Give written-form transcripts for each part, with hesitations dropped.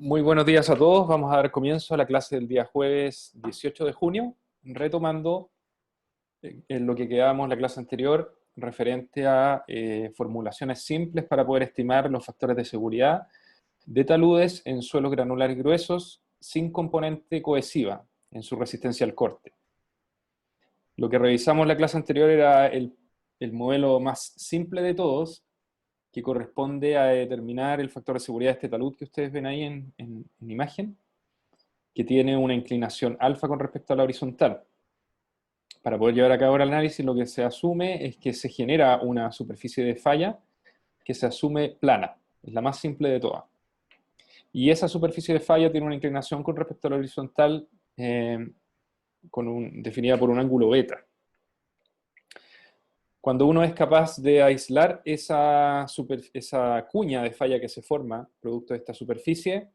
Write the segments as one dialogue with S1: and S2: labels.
S1: Muy buenos días a todos. Vamos a dar comienzo a la clase del día jueves 18 de junio, retomando en lo que quedamos la clase anterior referente a formulaciones simples para poder estimar los factores de seguridad de taludes en suelos granulares gruesos sin componente cohesiva en su resistencia al corte. Lo que revisamos en la clase anterior era el modelo más simple de todos, que corresponde a determinar el factor de seguridad de este talud que ustedes ven ahí en imagen, que tiene una inclinación alfa con respecto a la horizontal. Para poder llevar a cabo el análisis, lo que se asume es que se genera una superficie de falla que se asume plana, es la más simple de todas. Y esa superficie de falla tiene una inclinación con respecto a la horizontal definida por un ángulo beta. Cuando uno es capaz de aislar esa cuña de falla que se forma producto de esta superficie,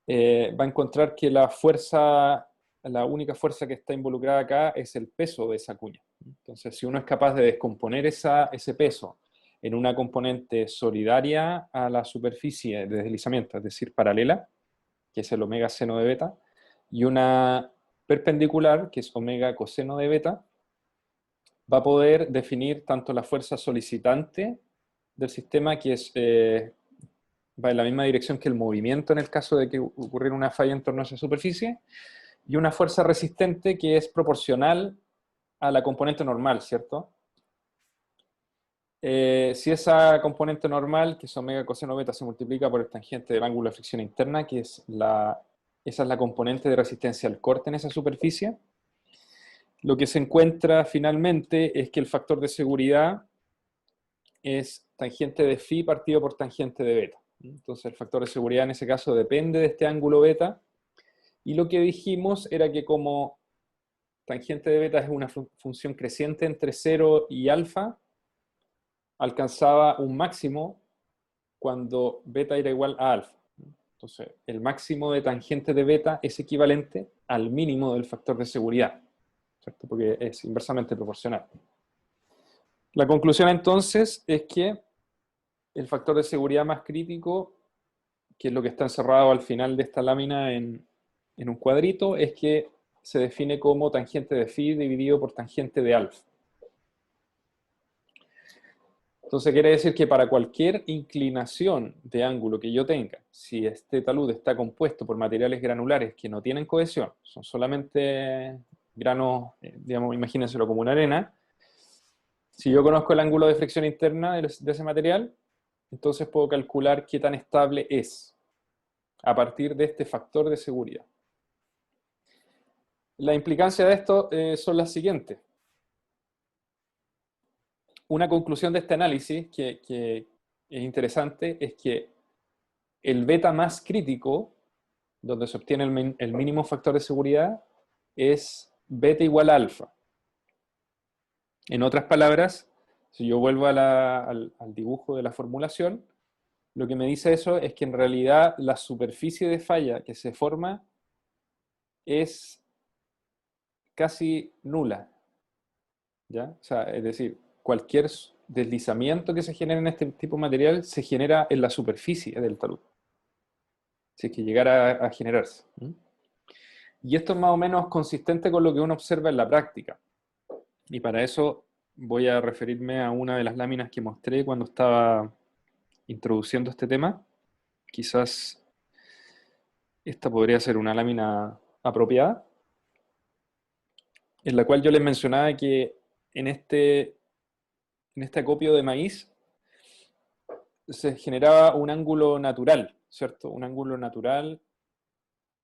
S1: va a encontrar que la única fuerza que está involucrada acá es el peso de esa cuña. Entonces, si uno es capaz de descomponer ese peso en una componente solidaria a la superficie de deslizamiento, es decir, paralela, que es el omega seno de beta, y una perpendicular, que es omega coseno de beta, va a poder definir tanto la fuerza solicitante del sistema, que va en la misma dirección que el movimiento en el caso de que ocurriera una falla en torno a esa superficie, y una fuerza resistente que es proporcional a la componente normal, ¿cierto? Si esa componente normal, que es omega coseno beta, se multiplica por el tangente del ángulo de fricción interna, que esa es la componente de resistencia al corte en esa superficie, lo que se encuentra finalmente es que el factor de seguridad es tangente de phi partido por tangente de beta. Entonces el factor de seguridad en ese caso depende de este ángulo beta, y lo que dijimos era que como tangente de beta es una función creciente entre 0 y alfa, alcanzaba un máximo cuando beta era igual a alfa. Entonces el máximo de tangente de beta es equivalente al mínimo del factor de seguridad, ¿cierto? Porque es inversamente proporcional. La conclusión entonces es que el factor de seguridad más crítico, que es lo que está encerrado al final de esta lámina en un cuadrito, es que se define como tangente de phi dividido por tangente de alfa. Entonces quiere decir que para cualquier inclinación de ángulo que yo tenga, si este talud está compuesto por materiales granulares que no tienen cohesión, son solamente granos, digamos, imagínenselo como una arena, si yo conozco el ángulo de fricción interna de ese material, entonces puedo calcular qué tan estable es a partir de este factor de seguridad. La implicancia de esto son las siguientes. Una conclusión de este análisis que es interesante es que el beta más crítico, donde se obtiene el mínimo factor de seguridad, es beta igual a alfa. En otras palabras, si yo vuelvo al dibujo de la formulación, lo que me dice eso es que en realidad la superficie de falla que se forma es casi nula, ¿ya? O sea, es decir, cualquier deslizamiento que se genere en este tipo de material se genera en la superficie del talud, si es que llegara a generarse. Y esto es más o menos consistente con lo que uno observa en la práctica. Y para eso voy a referirme a una de las láminas que mostré cuando estaba introduciendo este tema. Quizás esta podría ser una lámina apropiada, en la cual yo les mencionaba que en este acopio de maíz se generaba un ángulo natural, ¿cierto? Un ángulo natural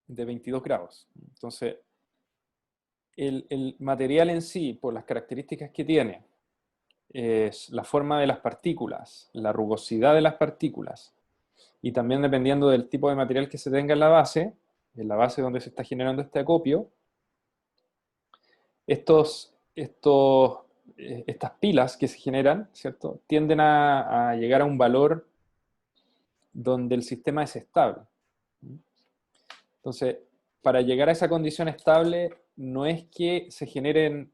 S1: de 22 grados. Entonces, el material en sí, por las características que tiene, es la forma de las partículas, la rugosidad de las partículas, y también dependiendo del tipo de material que se tenga en la base donde se está generando este acopio, estas pilas que se generan, ¿cierto?, tienden a llegar a un valor donde el sistema es estable. Entonces, para llegar a esa condición estable, no es que se generen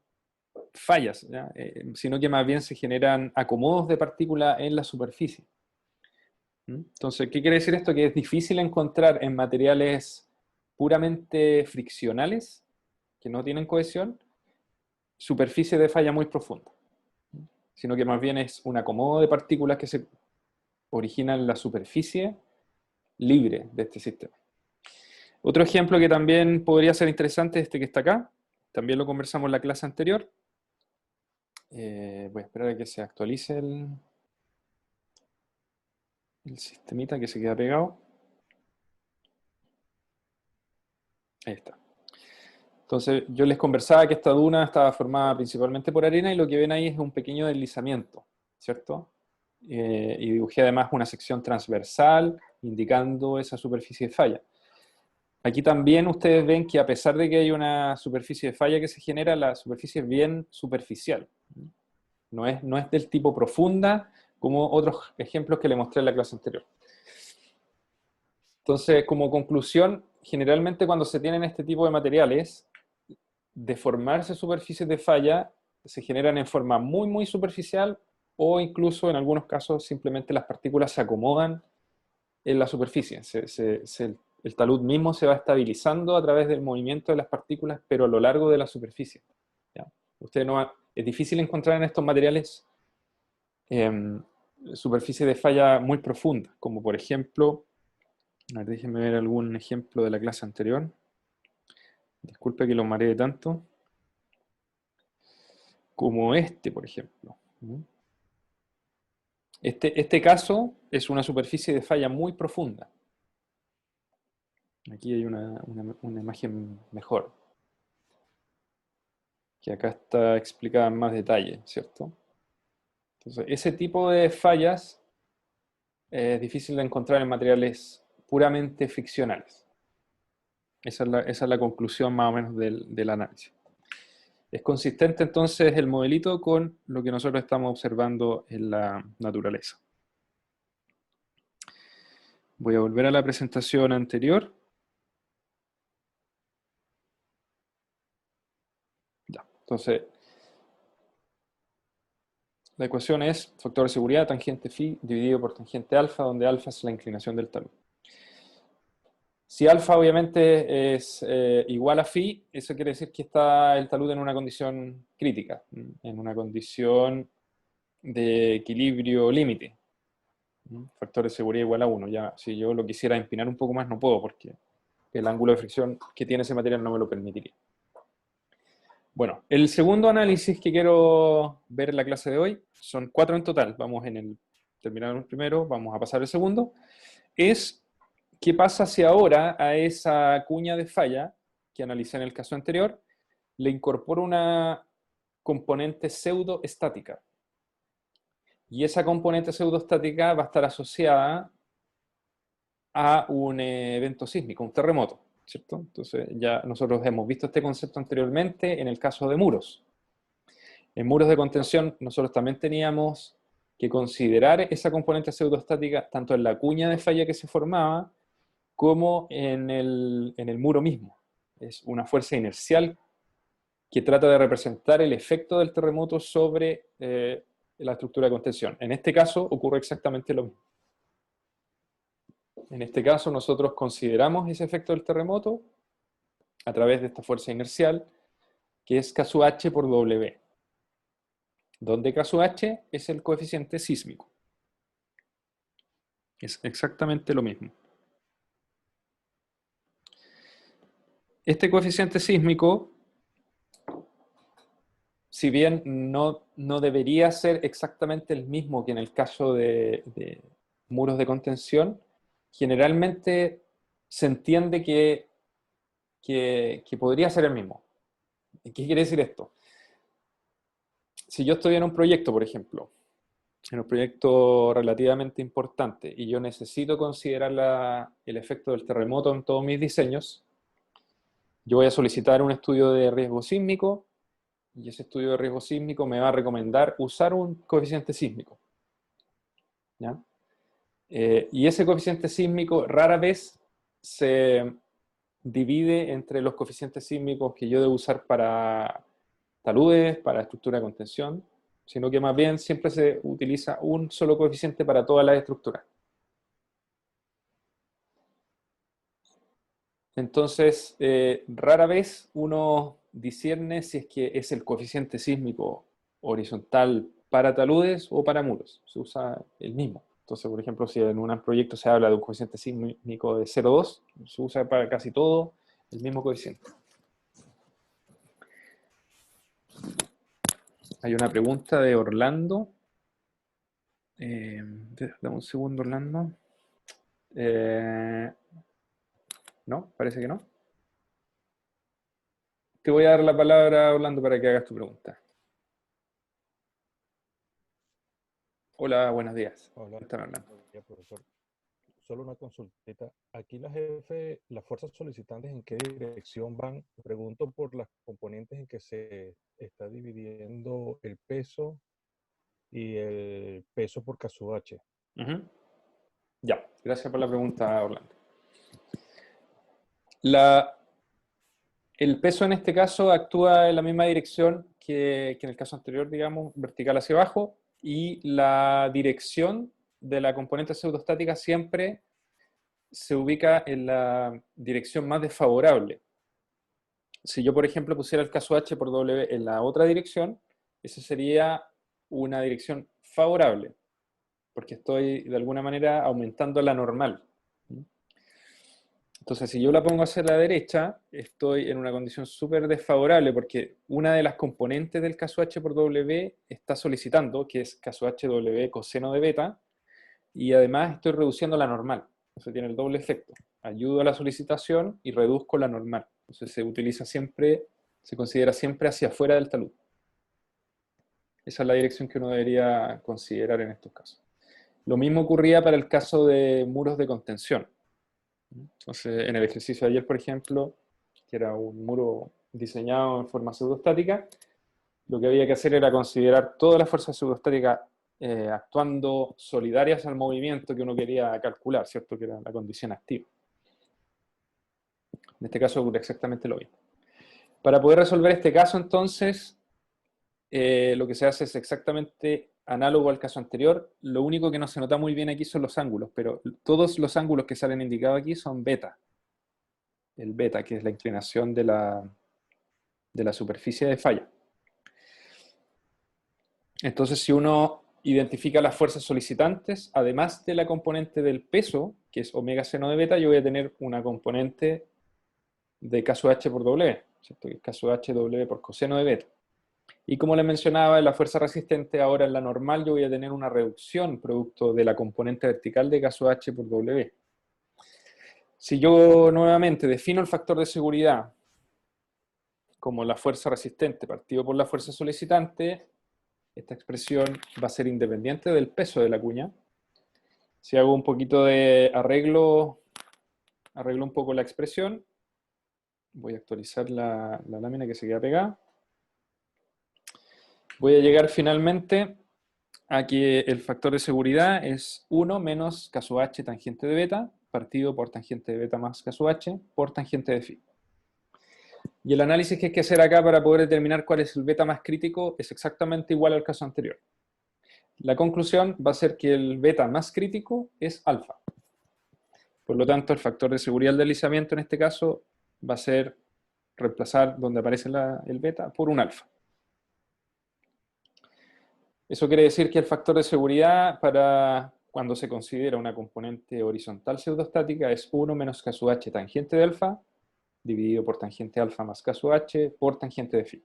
S1: fallas, sino que más bien se generan acomodos de partículas en la superficie. Entonces, ¿qué quiere decir esto? Que es difícil encontrar en materiales puramente friccionales, que no tienen cohesión, superficie de falla muy profunda, sino que más bien es un acomodo de partículas que se originan en la superficie libre de este sistema. Otro ejemplo que también podría ser interesante es este que está acá, también lo conversamos en la clase anterior. Voy a esperar a que se actualice el sistemita que se queda pegado. Ahí está. Entonces yo les conversaba que esta duna estaba formada principalmente por arena y lo que ven ahí es un pequeño deslizamiento, ¿cierto? Y dibujé además una sección transversal indicando esa superficie de falla. Aquí también ustedes ven que a pesar de que hay una superficie de falla que se genera, la superficie es bien superficial. No es del tipo profunda como otros ejemplos que le mostré en la clase anterior. Entonces, como conclusión, generalmente cuando se tienen este tipo de materiales, deformarse superficies de falla se generan en forma muy, muy superficial o incluso en algunos casos simplemente las partículas se acomodan en la superficie. El talud mismo se va estabilizando a través del movimiento de las partículas, pero a lo largo de la superficie. ¿Ya? Es difícil encontrar en estos materiales superficie de falla muy profunda, como por ejemplo, a ver, déjenme ver algún ejemplo de la clase anterior. Disculpe que lo mareé tanto. Como este, por ejemplo. Este caso es una superficie de falla muy profunda. Aquí hay una imagen mejor, que acá está explicada en más detalle, ¿cierto? Entonces, ese tipo de fallas es difícil de encontrar en materiales puramente friccionales. Esa es la conclusión más o menos del análisis. Es consistente entonces el modelito con lo que nosotros estamos observando en la naturaleza. Voy a volver a la presentación anterior. Ya, entonces, la ecuación es factor de seguridad tangente phi dividido por tangente alfa, donde alfa es la inclinación del talud. Si alfa obviamente es igual a phi, eso quiere decir que está el talud en una condición crítica, en una condición de equilibrio límite. Factor de seguridad igual a 1. Ya, si yo lo quisiera empinar un poco más, no puedo, porque el ángulo de fricción que tiene ese material no me lo permitiría. Bueno, el segundo análisis que quiero ver en la clase de hoy, son 4 en total, terminaron el primero, vamos a pasar el segundo, es qué pasa si ahora a esa cuña de falla que analicé en el caso anterior, le incorporo una componente pseudoestática. Y esa componente pseudoestática va a estar asociada a un evento sísmico, un terremoto, ¿cierto? Entonces ya nosotros hemos visto este concepto anteriormente en el caso de muros. En muros de contención nosotros también teníamos que considerar esa componente pseudoestática tanto en la cuña de falla que se formaba como en el muro mismo. Es una fuerza inercial que trata de representar el efecto del terremoto sobre la estructura de contención. En este caso ocurre exactamente lo mismo. En este caso nosotros consideramos ese efecto del terremoto a través de esta fuerza inercial que es K sub h por W, donde K sub h es el coeficiente sísmico. Es exactamente lo mismo. Este coeficiente sísmico, si bien no debería ser exactamente el mismo que en el caso de muros de contención, generalmente se entiende que podría ser el mismo. ¿Qué quiere decir esto? Si yo estoy en un proyecto, por ejemplo, en un proyecto relativamente importante y yo necesito considerar el efecto del terremoto en todos mis diseños, yo voy a solicitar un estudio de riesgo sísmico y ese estudio de riesgo sísmico me va a recomendar usar un coeficiente sísmico. ¿Ya? Y ese coeficiente sísmico rara vez se divide entre los coeficientes sísmicos que yo debo usar para taludes, para estructura de contención, sino que más bien siempre se utiliza un solo coeficiente para todas las estructuras. Entonces, rara vez uno discierne si es que es el coeficiente sísmico horizontal para taludes o para muros. Se usa el mismo. Entonces, por ejemplo, si en un proyecto se habla de un coeficiente sísmico de 0,2, se usa para casi todo el mismo coeficiente. Hay una pregunta de Orlando. Dame un segundo, Orlando. No, parece que no. Te voy a dar la palabra, Orlando, para que hagas tu pregunta. Hola, buenos días.
S2: Hola,
S1: Están hablando.
S2: buenos días, profesor. Solo una consultita. Aquí las fuerzas solicitantes, ¿en qué dirección van? Pregunto por las componentes en que se está dividiendo el peso y el peso por caso H.
S1: Ujú. Ya, gracias por la pregunta, Orlando. La, el peso en este caso actúa en la misma dirección que en el caso anterior, digamos, vertical hacia abajo, y la dirección de la componente pseudostática siempre se ubica en la dirección más desfavorable. Si yo, por ejemplo, pusiera el caso H por W en la otra dirección, esa sería una dirección favorable, porque estoy de alguna manera aumentando la normal. Entonces, si yo la pongo hacia la derecha, estoy en una condición súper desfavorable porque una de las componentes del caso H por W está solicitando, que es caso HW coseno de beta, y además estoy reduciendo la normal. Entonces tiene el doble efecto. Ayudo a la solicitación y reduzco la normal. Entonces se utiliza siempre, se considera siempre hacia afuera del talud. Esa es la dirección que uno debería considerar en estos casos. Lo mismo ocurría para el caso de muros de contención. Entonces, en el ejercicio de ayer, por ejemplo, que era un muro diseñado en forma pseudostática, lo que había que hacer era considerar todas las fuerzas pseudostáticas actuando solidarias al movimiento que uno quería calcular, ¿cierto? Que era la condición activa. En este caso ocurre exactamente lo mismo. Para poder resolver este caso, entonces, lo que se hace es exactamente análogo al caso anterior. Lo único que no se nota muy bien aquí son los ángulos, pero todos los ángulos que salen indicados aquí son beta. El beta, que es la inclinación de la superficie de falla. Entonces, si uno identifica las fuerzas solicitantes, además de la componente del peso, que es omega seno de beta, yo voy a tener una componente de caso H por W, ¿cierto? Que es caso HW por coseno de beta. Y como les mencionaba, en la fuerza resistente, ahora en la normal yo voy a tener una reducción producto de la componente vertical de caso H por W. Si yo nuevamente defino el factor de seguridad como la fuerza resistente partido por la fuerza solicitante, esta expresión va a ser independiente del peso de la cuña. Si hago un poquito de arreglo un poco la expresión, voy a actualizar la lámina que se queda pegada. Voy a llegar finalmente a que el factor de seguridad es 1 menos caso h tangente de beta, partido por tangente de beta más caso h, por tangente de phi. Y el análisis que hay que hacer acá para poder determinar cuál es el beta más crítico es exactamente igual al caso anterior. La conclusión va a ser que el beta más crítico es alfa. Por lo tanto, el factor de seguridad del deslizamiento en este caso va a ser reemplazar donde aparece el beta por un alfa. Eso quiere decir que el factor de seguridad para cuando se considera una componente horizontal pseudostática es 1 menos k sub h tangente de alfa dividido por tangente alfa más k sub h por tangente de phi.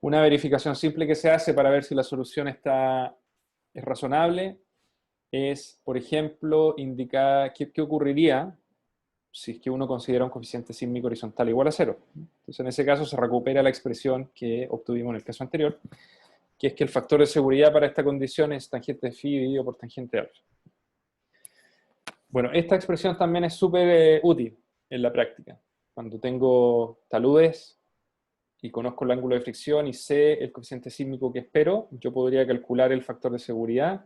S1: Una verificación simple que se hace para ver si la solución es razonable es, por ejemplo, indicar qué ocurriría si es que uno considera un coeficiente sísmico horizontal igual a 0. Entonces, en ese caso se recupera la expresión que obtuvimos en el caso anterior, que es que el factor de seguridad para esta condición es tangente phi dividido por tangente alfa. Bueno, esta expresión también es súper útil en la práctica. Cuando tengo taludes y conozco el ángulo de fricción y sé el coeficiente sísmico que espero, yo podría calcular el factor de seguridad.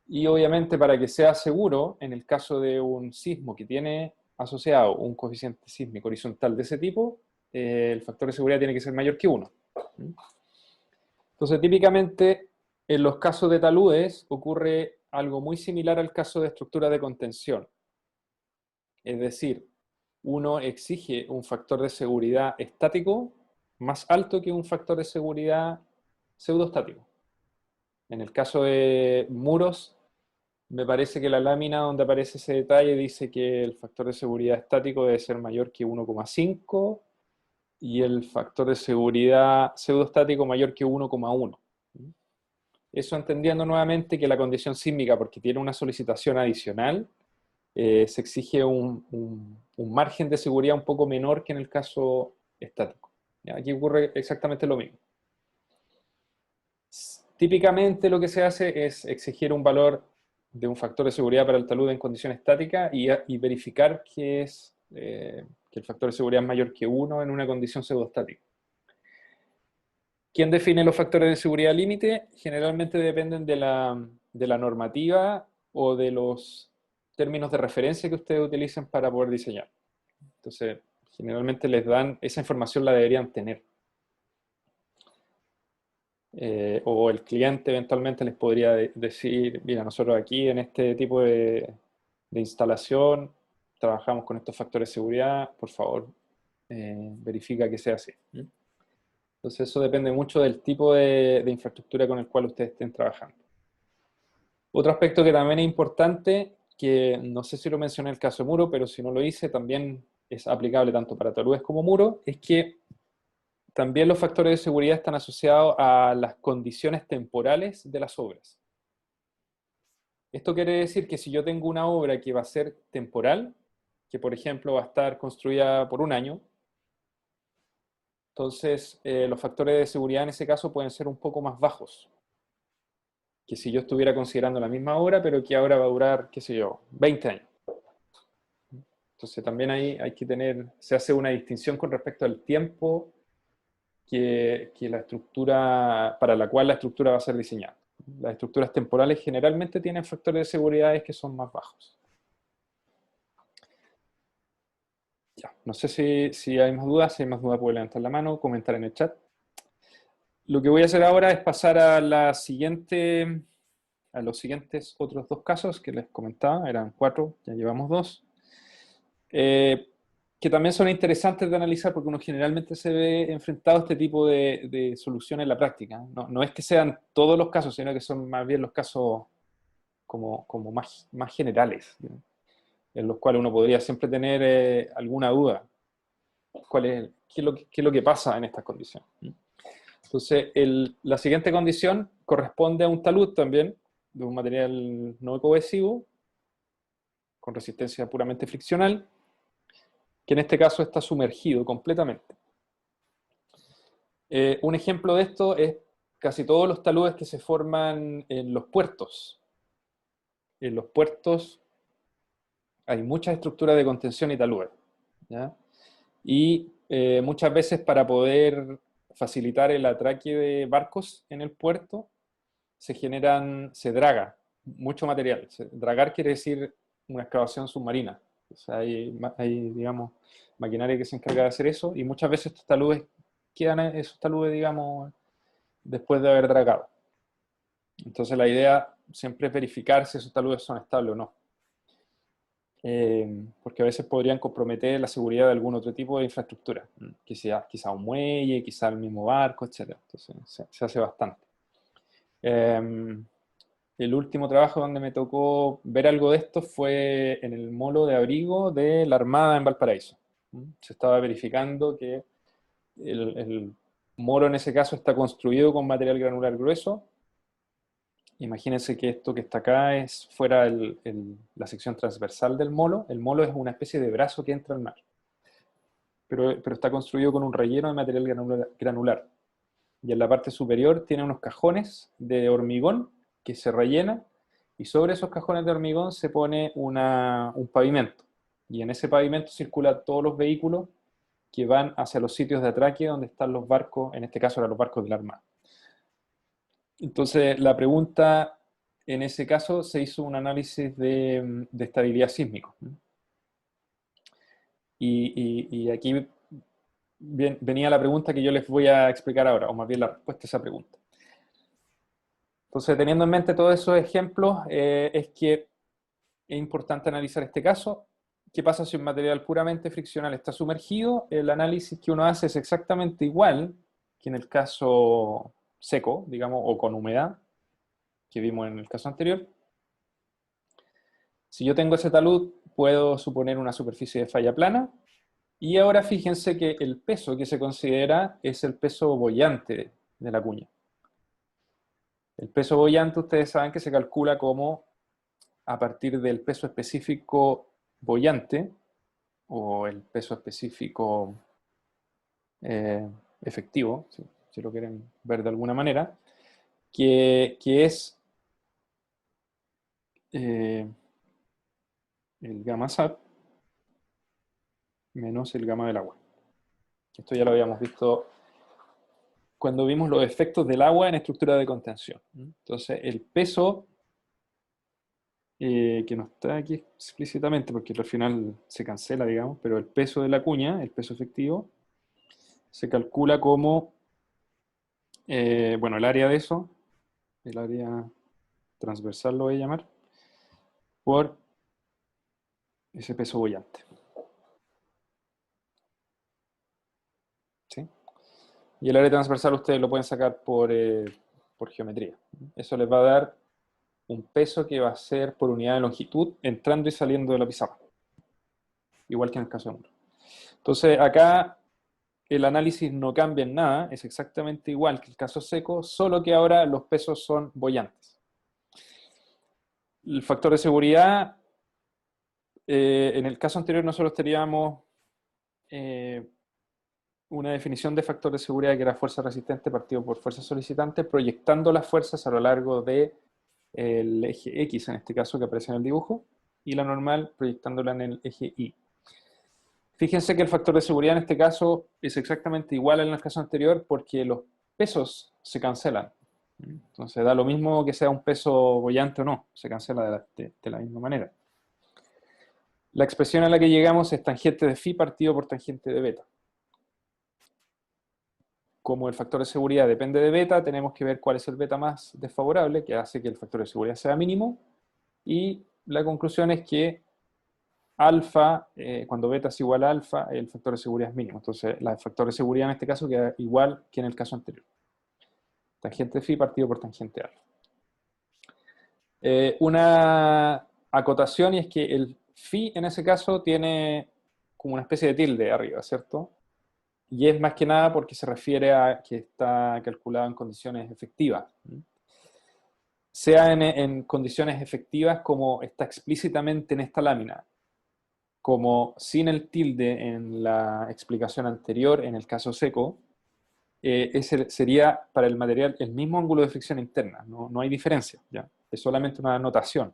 S1: Y obviamente para que sea seguro, en el caso de un sismo que tiene asociado un coeficiente sísmico horizontal de ese tipo, el factor de seguridad tiene que ser mayor que 1. Entonces, típicamente, en los casos de taludes ocurre algo muy similar al caso de estructura de contención. Es decir, uno exige un factor de seguridad estático más alto que un factor de seguridad pseudoestático. En el caso de muros, me parece que la lámina donde aparece ese detalle dice que el factor de seguridad estático debe ser mayor que 1,5 y el factor de seguridad pseudoestático mayor que 1,1. Eso entendiendo nuevamente que la condición sísmica, porque tiene una solicitación adicional, se exige un margen de seguridad un poco menor que en el caso estático. Aquí ocurre exactamente lo mismo. Típicamente lo que se hace es exigir un valor de un factor de seguridad para el talud en condición estática y verificar que el factor de seguridad es mayor que 1 en una condición pseudoestática. ¿Quién define los factores de seguridad límite? Generalmente dependen de la normativa o de los términos de referencia que ustedes utilicen para poder diseñar. Entonces, generalmente les dan, esa información la deberían tener. O el cliente eventualmente les podría decir, mira, nosotros aquí en este tipo de instalación trabajamos con estos factores de seguridad, por favor, verifica que sea así. Entonces eso depende mucho del tipo de infraestructura con el cual ustedes estén trabajando. Otro aspecto que también es importante, que no sé si lo mencioné en el caso de muro, pero si no lo hice, también es aplicable tanto para taludes como muro, es que también los factores de seguridad están asociados a las condiciones temporales de las obras. Esto quiere decir que si yo tengo una obra que va a ser temporal, que por ejemplo va a estar construida por un año, entonces los factores de seguridad en ese caso pueden ser un poco más bajos que si yo estuviera considerando la misma obra, pero que ahora va a durar, qué sé yo, 20 años. Entonces también ahí hay que se hace una distinción con respecto al tiempo que la estructura, para la cual la estructura va a ser diseñada. Las estructuras temporales generalmente tienen factores de seguridad que son más bajos. Ya, no sé si hay más dudas. Si hay más dudas pueden levantar la mano, comentar en el chat. Lo que voy a hacer ahora es pasar a los siguientes otros dos casos que les comentaba. Eran 4, ya llevamos 2. Que también son interesantes de analizar porque uno generalmente se ve enfrentado a este tipo de soluciones en la práctica. No es que sean todos los casos, sino que son más bien los casos como más generales, ¿no? En los cuales uno podría siempre tener alguna duda. ¿Qué es lo que pasa en estas condiciones? Entonces, la siguiente condición corresponde a un talud también, de un material no cohesivo, con resistencia puramente friccional, que en este caso está sumergido completamente. Un ejemplo de esto es casi todos los taludes que se forman en los puertos. En los puertos hay muchas estructuras de contención y taludes, ¿ya? Y muchas veces para poder facilitar el atraque de barcos en el puerto, se draga mucho material. Dragar quiere decir una excavación submarina. O sea, hay, digamos, maquinaria que se encarga de hacer eso, y muchas veces estos taludes esos taludes, digamos, después de haber dragado. Entonces la idea siempre es verificar si esos taludes son estables o no. Porque a veces podrían comprometer la seguridad de algún otro tipo de infraestructura. Quizá un muelle, quizá el mismo barco, etc. Entonces se hace bastante. El último trabajo donde me tocó ver algo de esto fue en el molo de abrigo de la Armada en Valparaíso. Se estaba verificando que el molo en ese caso está construido con material granular grueso. Imagínense que esto que está acá es fuera la sección transversal del molo. El molo es una especie de brazo que entra al mar, pero está construido con un relleno de material granular. Y en la parte superior tiene unos cajones de hormigón que se rellena, y sobre esos cajones de hormigón se pone un pavimento. Y en ese pavimento circulan todos los vehículos que van hacia los sitios de atraque donde están los barcos, en este caso eran los barcos de la Armada. Entonces, la pregunta, en ese caso, se hizo un análisis de estabilidad sísmico. Y aquí venía la pregunta que yo les voy a explicar ahora, o más bien la respuesta a esa pregunta. Entonces, teniendo en mente todos esos ejemplos, es que es importante analizar este caso, ¿qué pasa si un material puramente friccional está sumergido? El análisis que uno hace es exactamente igual que en el caso seco, digamos, o con humedad, que vimos en el caso anterior. Si yo tengo ese talud, puedo suponer una superficie de falla plana. Y ahora fíjense que el peso que se considera es el peso boyante de la cuña. El peso boyante, ustedes saben que se calcula como a partir del peso específico boyante, o el peso específico efectivo, si lo quieren ver de alguna manera, que es el gamma SAT menos el gamma del agua. Esto ya lo habíamos visto cuando vimos los efectos del agua en estructura de contención. Entonces, el peso, que no está aquí explícitamente porque al final se cancela, digamos, pero el peso de la cuña, el peso efectivo, se calcula como, bueno, el área de eso, el área transversal lo voy a llamar, por ese peso boyante. ¿Sí? Y el área transversal ustedes lo pueden sacar por geometría. Eso les va a dar un peso que va a ser por unidad de longitud entrando y saliendo de la pizarra. Igual que en el caso de muro. Entonces acá el análisis no cambia en nada, es exactamente igual que el caso seco, solo que ahora los pesos son boyantes. El factor de seguridad, en el caso anterior nosotros teníamos una definición de factor de seguridad que era fuerza resistente partido por fuerza solicitante, proyectando las fuerzas a lo largo del eje X, en este caso que aparece en el dibujo, y la normal proyectándola en el eje Y. Fíjense que el factor de seguridad en este caso es exactamente igual al en el caso anterior porque los pesos se cancelan. Entonces da lo mismo que sea un peso boyante o no, se cancela de la misma manera. La expresión a la que llegamos es tangente de phi partido por tangente de beta. Como el factor de seguridad depende de beta, tenemos que ver cuál es el beta más desfavorable, que hace que el factor de seguridad sea mínimo, y la conclusión es que alfa, cuando beta es igual a alfa, el factor de seguridad es mínimo. Entonces, el factor de seguridad en este caso queda igual que en el caso anterior. Tangente phi partido por tangente alfa. Una acotación, y es que el phi en ese caso tiene como una especie de tilde arriba, ¿cierto? Y es más que nada porque se refiere a que está calculado en condiciones efectivas. Sea en condiciones efectivas como está explícitamente en esta lámina, como sin el tilde en la explicación anterior, en el caso seco, ese sería para el material el mismo ángulo de fricción interna, no hay diferencia, ¿ya? Es solamente una anotación.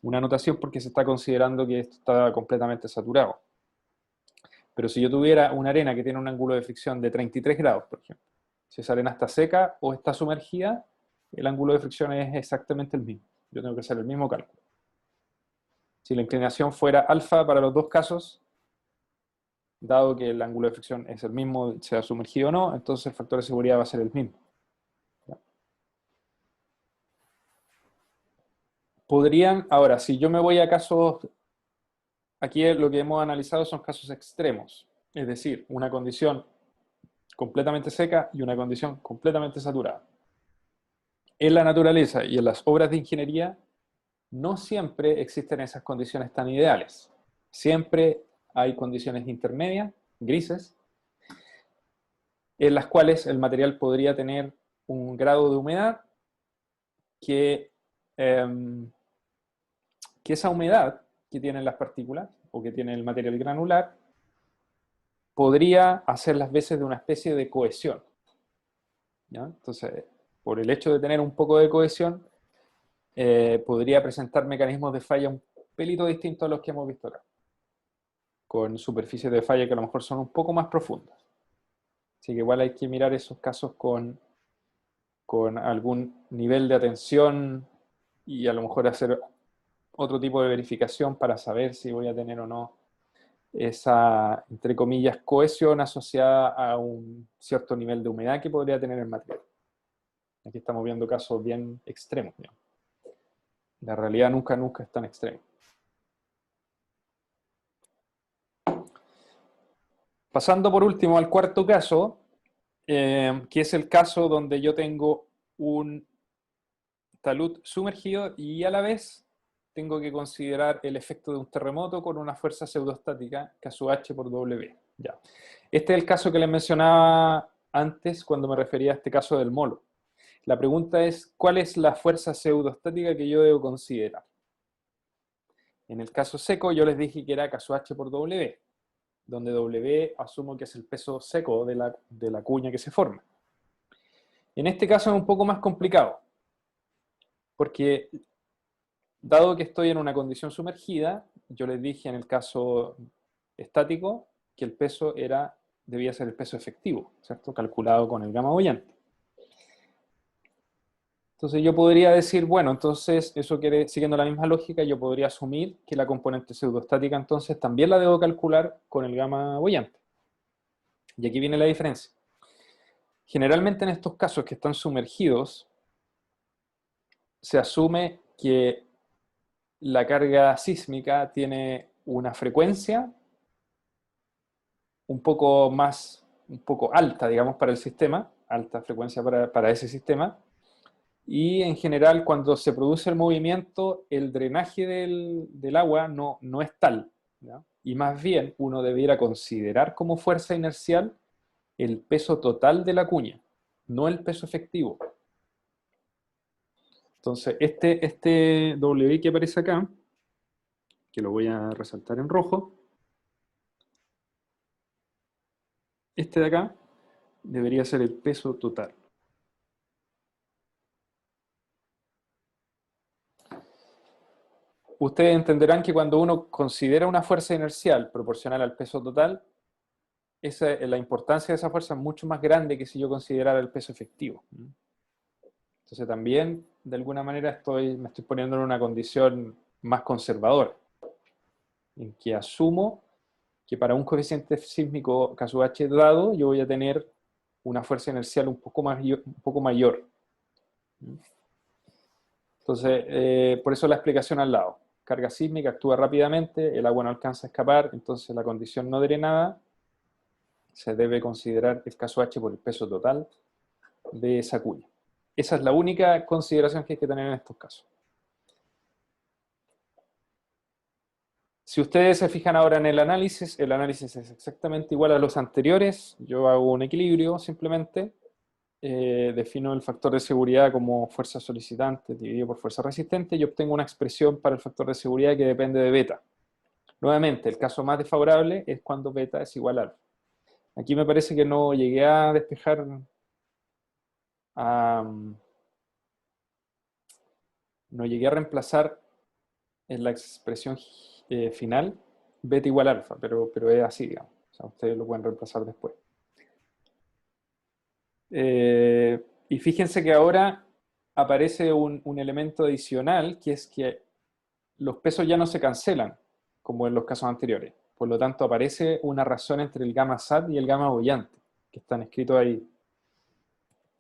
S1: Una anotación porque se está considerando que esto está completamente saturado. Pero si yo tuviera una arena que tiene un ángulo de fricción de 33 grados, por ejemplo, si esa arena está seca o está sumergida, el ángulo de fricción es exactamente el mismo. Yo tengo que hacer el mismo cálculo. Si la inclinación fuera alfa para los dos casos, dado que el ángulo de fricción es el mismo, sea sumergido o no, entonces el factor de seguridad va a ser el mismo. Podrían, ahora, si yo me voy a casos, aquí lo que hemos analizado son casos extremos, es decir, una condición completamente seca y una condición completamente saturada. En la naturaleza y en las obras de ingeniería no siempre existen esas condiciones tan ideales. Siempre hay condiciones intermedias, grises, en las cuales el material podría tener un grado de humedad que, que esa humedad que tienen las partículas o que tiene el material granular podría hacer las veces de una especie de cohesión. ¿Ya? Entonces, por el hecho de tener un poco de cohesión, podría presentar mecanismos de falla un pelito distintos a los que hemos visto acá, con superficies de falla que a lo mejor son un poco más profundas. Así que igual hay que mirar esos casos con algún nivel de atención y a lo mejor hacer otro tipo de verificación para saber si voy a tener o no esa, entre comillas, cohesión asociada a un cierto nivel de humedad que podría tener el material. Aquí estamos viendo casos bien extremos, digamos. La realidad nunca es tan extrema. Pasando por último al cuarto caso, que es el caso donde yo tengo un talud sumergido y a la vez tengo que considerar el efecto de un terremoto con una fuerza pseudostática K sub H por W. Ya. Este es el caso que les mencionaba antes cuando me refería a este caso del molo. La pregunta es, ¿cuál es la fuerza pseudostática que yo debo considerar? En el caso seco yo les dije que era K sub H por W, donde W asumo que es el peso seco de la cuña que se forma. En este caso es un poco más complicado, porque dado que estoy en una condición sumergida, yo les dije en el caso estático que el peso debía ser el peso efectivo, ¿cierto? Calculado con el gamma boyante. Entonces yo podría decir, bueno, entonces eso quiere, siguiendo la misma lógica, yo podría asumir que la componente pseudostática entonces también la debo calcular con el gamma boyante. Y aquí viene la diferencia. Generalmente en estos casos que están sumergidos, se asume que la carga sísmica tiene una frecuencia un poco alta, digamos, para el sistema, alta frecuencia para ese sistema, y en general cuando se produce el movimiento, el drenaje del agua no es tal, ¿ya? Y más bien uno debiera considerar como fuerza inercial el peso total de la cuña, no el peso efectivo. Entonces, este W que aparece acá, que lo voy a resaltar en rojo, este de acá debería ser el peso total. Ustedes entenderán que cuando uno considera una fuerza inercial proporcional al peso total, la importancia de esa fuerza es mucho más grande que si yo considerara el peso efectivo. Entonces también, de alguna manera, me estoy poniendo en una condición más conservadora, en que asumo que para un coeficiente sísmico K sub H dado, yo voy a tener una fuerza inercial un poco mayor. Entonces, por eso la explicación al lado. Carga sísmica actúa rápidamente, el agua no alcanza a escapar, entonces la condición no drenada se debe considerar el caso H por el peso total de esa cuña. Esa es la única consideración que hay que tener en estos casos. Si ustedes se fijan ahora en el análisis es exactamente igual a los anteriores. Yo hago un equilibrio simplemente. Defino el factor de seguridad como fuerza solicitante dividido por fuerza resistente y obtengo una expresión para el factor de seguridad que depende de beta. Nuevamente, el caso más desfavorable es cuando beta es igual a alfa. Aquí me parece que no llegué a despejar, no llegué a reemplazar en la expresión final beta igual a alfa, pero es así, digamos. O sea, ustedes lo pueden reemplazar después. Y fíjense que ahora aparece un elemento adicional, que es que los pesos ya no se cancelan, como en los casos anteriores. Por lo tanto, aparece una razón entre el gamma SAT y el gamma boyante, que están escritos ahí.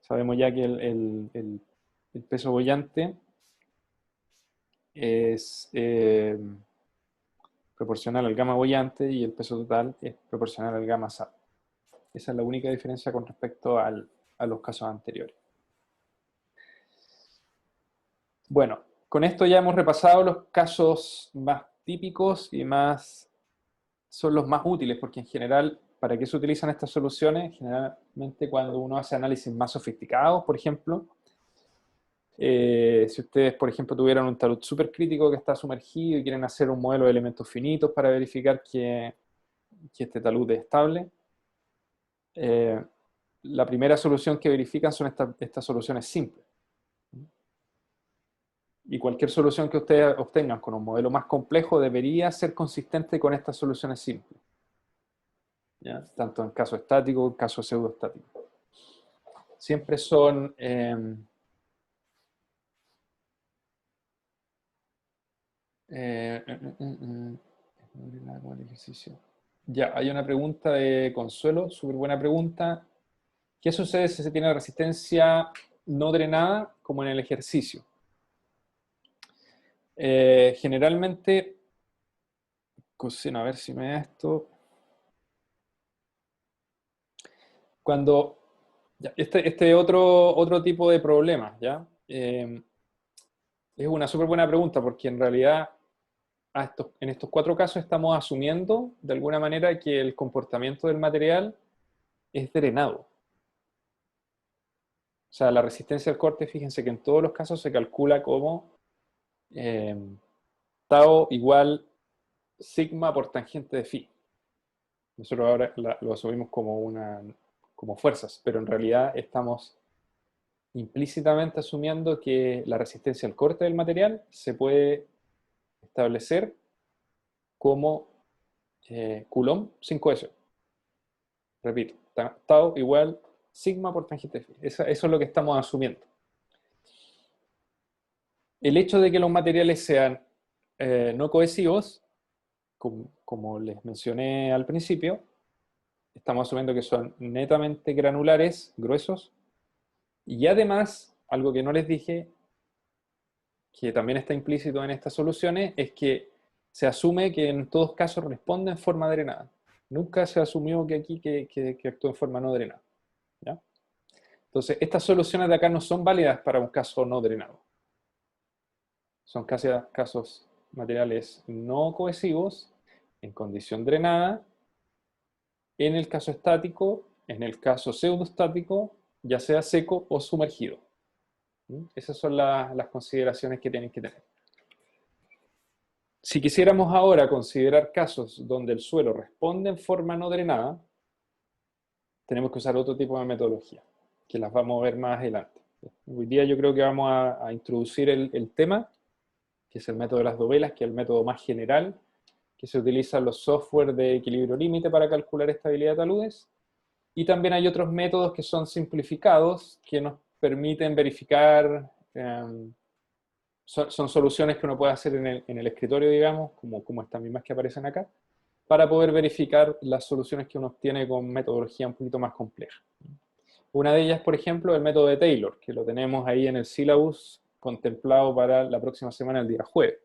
S1: Sabemos ya que el peso boyante es proporcional al gamma boyante y el peso total es proporcional al gamma SAT. Esa es la única diferencia con respecto a los casos anteriores. Bueno, con esto ya hemos repasado los casos más típicos y son los más útiles, porque en general, ¿para qué se utilizan estas soluciones? Generalmente cuando uno hace análisis más sofisticados, por ejemplo, si ustedes, por ejemplo, tuvieran un talud supercrítico que está sumergido y quieren hacer un modelo de elementos finitos para verificar que este talud es estable, la primera solución que verifican son estas soluciones simples. Y cualquier solución que ustedes obtengan con un modelo más complejo debería ser consistente con estas soluciones simples, ¿ya? Tanto en caso estático como en caso pseudoestático. Siempre son... Ya, hay una pregunta de Consuelo, súper buena pregunta. ¿Qué sucede si se tiene resistencia no drenada como en el ejercicio? Generalmente, cocina, a ver si me da esto. Cuando, este otro tipo de problema, ¿ya? Es una súper buena pregunta porque en realidad en estos cuatro casos estamos asumiendo de alguna manera que el comportamiento del material es drenado. O sea, la resistencia al corte, fíjense que en todos los casos se calcula como tau igual sigma por tangente de phi. Nosotros ahora lo asumimos como fuerzas, pero en realidad estamos implícitamente asumiendo que la resistencia al corte del material se puede establecer como Coulomb sin cohesión. Repito, tau igual sigma por tangente de phi. Eso es lo que estamos asumiendo. El hecho de que los materiales sean no cohesivos, como les mencioné al principio, estamos asumiendo que son netamente granulares, gruesos, y además, algo que no les dije, que también está implícito en estas soluciones, es que se asume que en todos casos responde en forma drenada. Nunca se asumió que aquí que actúa en forma no drenada, ¿ya? Entonces, estas soluciones de acá no son válidas para un caso no drenado. Son casos materiales no cohesivos, en condición drenada, en el caso estático, en el caso pseudostático, ya sea seco o sumergido. Esas son las consideraciones que tienen que tener. Si quisiéramos ahora considerar casos donde el suelo responde en forma no drenada, tenemos que usar otro tipo de metodología, que las vamos a ver más adelante. Hoy día yo creo que vamos a introducir el tema, que es el método de las dovelas, que es el método más general, que se utiliza en los software de equilibrio límite para calcular estabilidad de taludes. Y también hay otros métodos que son simplificados, que nos permiten verificar, son soluciones que uno puede hacer en el escritorio, digamos, como estas mismas que aparecen acá, para poder verificar las soluciones que uno obtiene con metodología un poquito más compleja. Una de ellas, por ejemplo, el método de Taylor, que lo tenemos ahí en el syllabus contemplado para la próxima semana, el día jueves.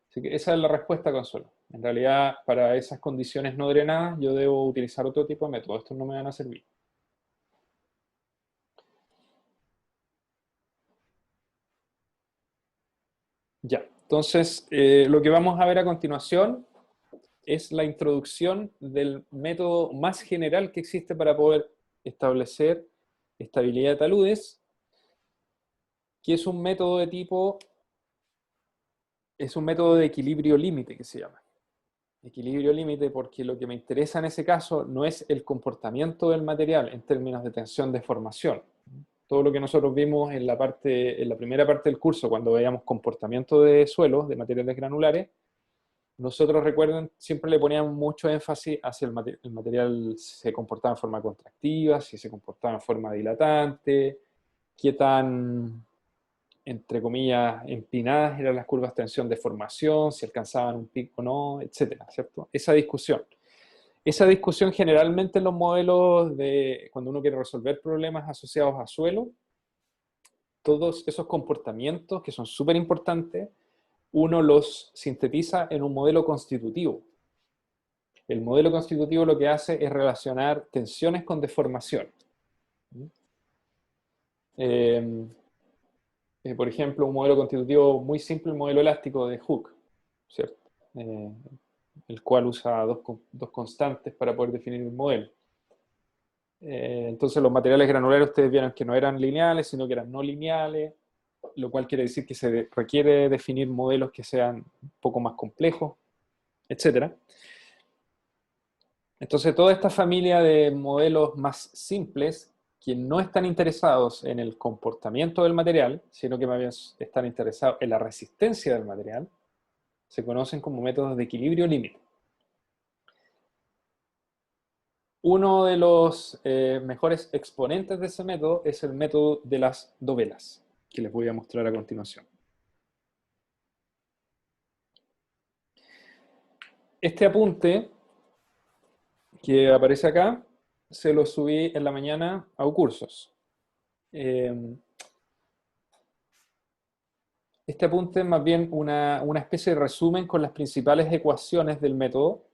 S1: Así que esa es la respuesta, Consuelo. En realidad, para esas condiciones no drenadas, yo debo utilizar otro tipo de método. Estos no me van a servir. Ya, entonces, lo que vamos a ver a continuación es la introducción del método más general que existe para poder establecer estabilidad de taludes, que es un método de equilibrio límite que se llama. Equilibrio límite porque lo que me interesa en ese caso no es el comportamiento del material en términos de tensión-deformación. Todo lo que nosotros vimos en la primera parte del curso, cuando veíamos comportamiento de suelos, de materiales granulares, nosotros, recuerden, siempre le poníamos mucho énfasis hacia el material se comportaba en forma contractiva, si se comportaba en forma dilatante, qué tan, entre comillas, empinadas eran las curvas tensión-deformación, si alcanzaban un pico o no, etcétera, ¿cierto? Esa discusión generalmente en los modelos cuando uno quiere resolver problemas asociados a suelo, todos esos comportamientos que son súper importantes, uno los sintetiza en un modelo constitutivo. El modelo constitutivo lo que hace es relacionar tensiones con deformación. Por ejemplo, un modelo constitutivo muy simple, el modelo elástico de Hooke, ¿cierto? El cual usa dos constantes para poder definir un modelo. Entonces los materiales granulares ustedes vieron que no eran lineales, sino que eran no lineales, lo cual quiere decir que se requiere definir modelos que sean un poco más complejos, etc. Entonces toda esta familia de modelos más simples, que no están interesados en el comportamiento del material, sino que más bien están interesados en la resistencia del material, se conocen como métodos de equilibrio límite. Uno de los mejores exponentes de ese método es el método de las dovelas, que les voy a mostrar a continuación. Este apunte que aparece acá, se lo subí en la mañana a Ucursos. Este apunte es más bien una especie de resumen con las principales ecuaciones del método,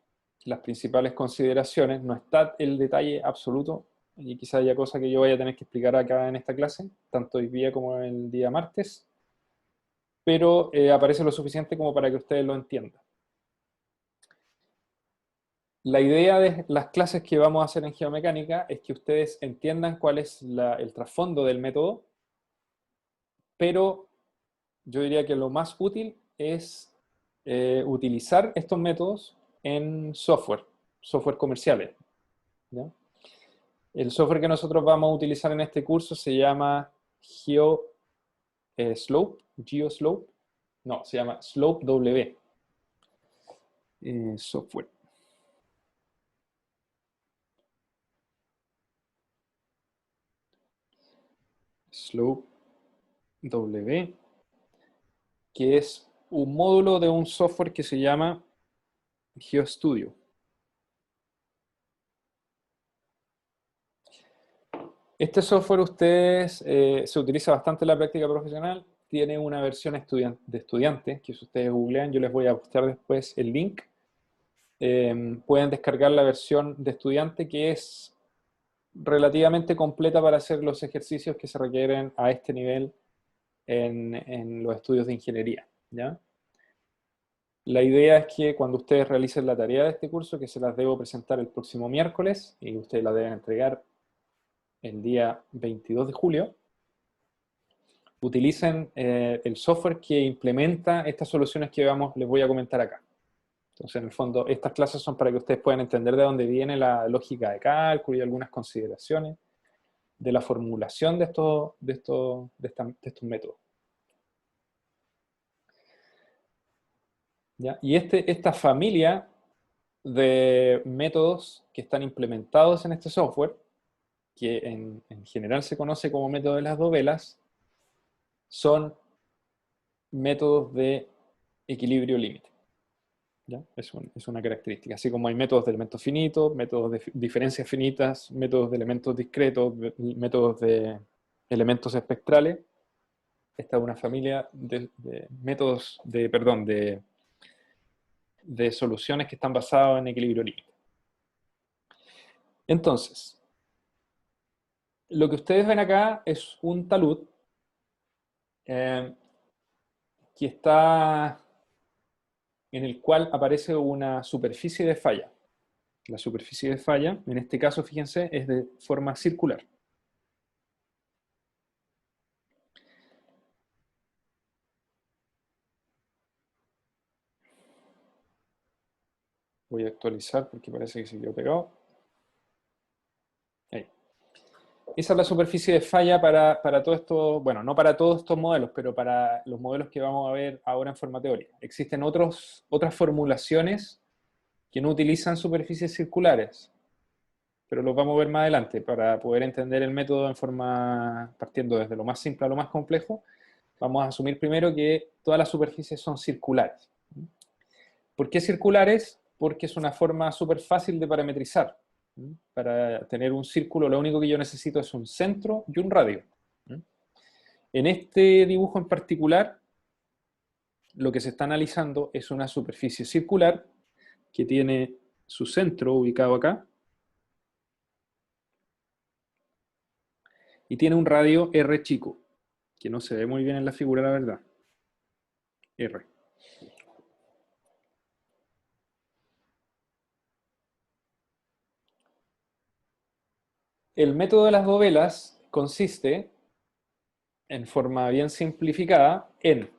S1: las principales consideraciones. No está el detalle absoluto, y quizá haya cosas que yo vaya a tener que explicar acá en esta clase, tanto hoy día como el día martes, pero aparece lo suficiente como para que ustedes lo entiendan. La idea de las clases que vamos a hacer en geomecánica es que ustedes entiendan cuál es el trasfondo del método, pero yo diría que lo más útil es utilizar estos métodos en software comerciales, ¿ya? El software que nosotros vamos a utilizar en este curso se llama GeoSlope, no, se llama Slope W, software. Slope W, que es un módulo de un software que se llama GeoStudio. Este software se utiliza bastante en la práctica profesional, tiene una versión de estudiante, que si ustedes googlean, yo les voy a postear después el link. Pueden descargar la versión de estudiante, que es relativamente completa para hacer los ejercicios que se requieren a este nivel en los estudios de ingeniería, ¿ya? La idea es que cuando ustedes realicen la tarea de este curso, que se las debo presentar el próximo miércoles, y ustedes la deben entregar el día 22 de julio, utilicen el software que implementa estas soluciones que les voy a comentar acá. Entonces, en el fondo, estas clases son para que ustedes puedan entender de dónde viene la lógica de cálculo y algunas consideraciones de la formulación de estos métodos. ¿Ya? Y esta familia de métodos que están implementados en este software, que en general se conoce como método de las dovelas, son métodos de equilibrio límite. ¿Ya? Es una característica. Así como hay métodos de elementos finitos, métodos de diferencias finitas, métodos de elementos discretos, métodos de elementos espectrales, esta es una familia de métodos, de soluciones que están basadas en equilibrio límite. Entonces, lo que ustedes ven acá es un talud que está en el cual aparece una superficie de falla. La superficie de falla, en este caso, fíjense, es de forma circular. Voy a actualizar porque parece que se quedó pegado. Ahí. Esa es la superficie de falla para todo esto, bueno, no para todos estos modelos, pero para los modelos que vamos a ver ahora en forma teórica. Existen otras formulaciones que no utilizan superficies circulares, pero los vamos a ver más adelante para poder entender el método partiendo desde lo más simple a lo más complejo. Vamos a asumir primero que todas las superficies son circulares. ¿Por qué circulares? Porque es una forma súper fácil de parametrizar. Para tener un círculo, lo único que yo necesito es un centro y un radio. En este dibujo en particular, lo que se está analizando es una superficie circular que tiene su centro ubicado acá y tiene un radio R chico, que no se ve muy bien en la figura, la verdad. R. El método de las dovelas consiste, en forma bien simplificada, en